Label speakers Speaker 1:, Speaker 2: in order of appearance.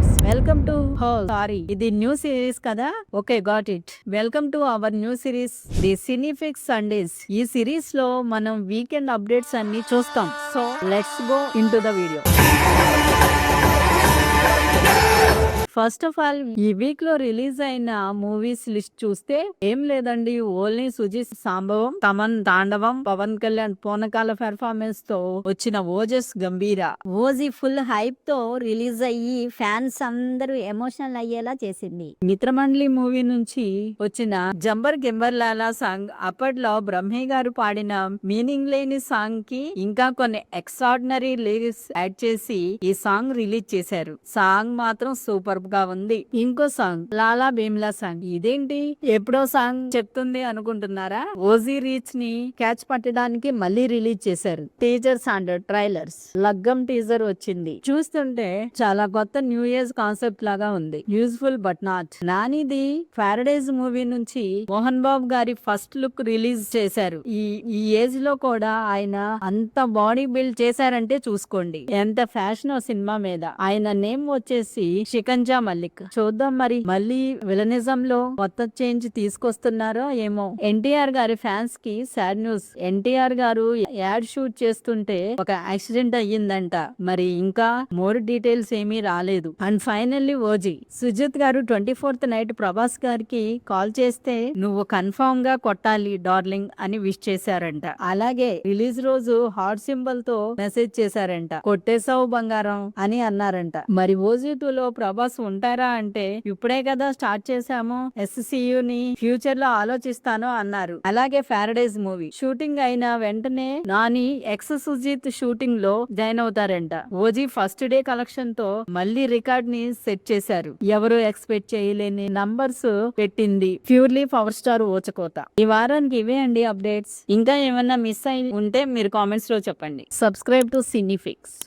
Speaker 1: Viewers, welcome to sorry ఇది new series కదా. Okay, got it. Welcome to our new series the Cinefix Sundays. ఈ series లో మనం weekend updates అన్ని చూస్తాం. So let's go into the video. First of all, ఈ week లో release అయిన మూవీస్ లిస్ట్ చూస్తే ఏం లేదండి, ఓన్లీ సుజిత్ సాంబవం, తమన్ తాండవం, పవన్ కళ్యాణ్ పూనకాల పెర్ఫార్మెన్స్ తో వచ్చిన ఓజస్ గంభీర.
Speaker 2: ఓజీ ఫుల్ హైప్ తో రిలీజ్ అయ్యి ఫ్యాన్స్ అందరూ ఎమోషనల్ అయ్యేలా చేసింది.
Speaker 1: మిత్రమండలి మూవీ నుంచి వచ్చిన జంబర్ గింబర్ లాలా సాంగ్, అప్పట్లో బ్రహ్మే గారు పాడిన మీనింగ్ లేని సాంగ్ కి ఇంకా కొన్ని ఎక్స్ట్రాడినరీ లిరిక్స్ యాడ్ చేసి ఈ సాంగ్ రిలీజ్ చేశారు. సాంగ్ మాత్రం సూపర్ గా ఉంది. ఇంకో సాంగ్ లాలా భీమ్లా సాంగ్, ఇదేంటి ఎప్పుడో సాంగ్ చెప్తుంది అనుకుంటున్నారా? ఓజీ రీచ్ ని క్యాచ్ పట్టడానికి మళ్ళీ రిలీజ్ చేశారు. Teasers and trailers, Laggam teaser వచ్చింది. చూస్తుంటే చాలా కొత్త న్యూ ఇయర్ కాన్సెప్ట్ లాగా ఉంది. Useful but not. నానిది పారడైజ్ మూవీ నుంచి మోహన్ బాబు గారి ఫస్ట్ లుక్ రిలీజ్ చేశారు. ఈ ఏజ్ లో కూడా ఆయన అంత బాడీ బిల్డ్ చేశారంటే చూసుకోండి ఎంత ఫ్యాషన్ సినిమా మీద. ఆయన నేమ్ వచ్చేసి షికంజా మల్లిక్. చూద్దాం మరి మళ్ళీ విలనిజం లో కొత్త చేంజ్ తీసుకొస్తున్నారో ఏమో. ఎన్టీఆర్ గారి ఫ్యాన్స్ కి సాడ్ న్యూస్. ఎన్టీఆర్ గారు యాడ్ షూట్ చేస్తుంటే ఒక యాక్సిడెంట్ అయ్యిందంట. మరి ఇంకా మోర్ డీటెయిల్స్ ఏమీ రాలేదు. అండ్ ఫైనల్లీ ఓజీ సుజిత్ గారు 24th నైట్ ప్రభాస్ గారికి కాల్ చేస్తే నువ్వు కన్ఫర్మ్ గా కొట్టాలి డార్లింగ్ అని విష్ చేశారంట. అలాగే రిలీజ్ రోజు హార్ట్ సింబల్ తో మెసేజ్ చేశారంట, కొట్టేసావు బంగారం అని అన్నారంట. మరి ఓజీ 2 లో ప్రభాస్ ఉంటారా అంటే ఇప్పుడే కదా స్టార్ట్ చేశాము, SCU ని ఫ్యూచర్ లో ఆలోచిస్తాను అన్నారు. అలాగే పారడైజ్ మూవీ షూటింగ్ అయిన వెంటనే నాని ఎక్స్ సుజిత్ షూటింగ్ లో జాయిన్ అవుతారంట. ఓజీ ఫస్ట్ డే కలెక్షన్ తో మళ్ళీ రికార్డ్ ని సెట్ చేశారు. ఎవరు ఎక్స్పెక్ట్ చేయలేని నంబర్స్ పెట్టింది ప్యూర్లీ పవర్ స్టార్ ఓచకోత. ఈ వారానికి ఇవే అండి అప్డేట్స్. ఇంకా ఏమన్నా మిస్ అయి ఉంటే మీరు కామెంట్స్ లో చెప్పండి. Subscribe to సినీఫిక్స్.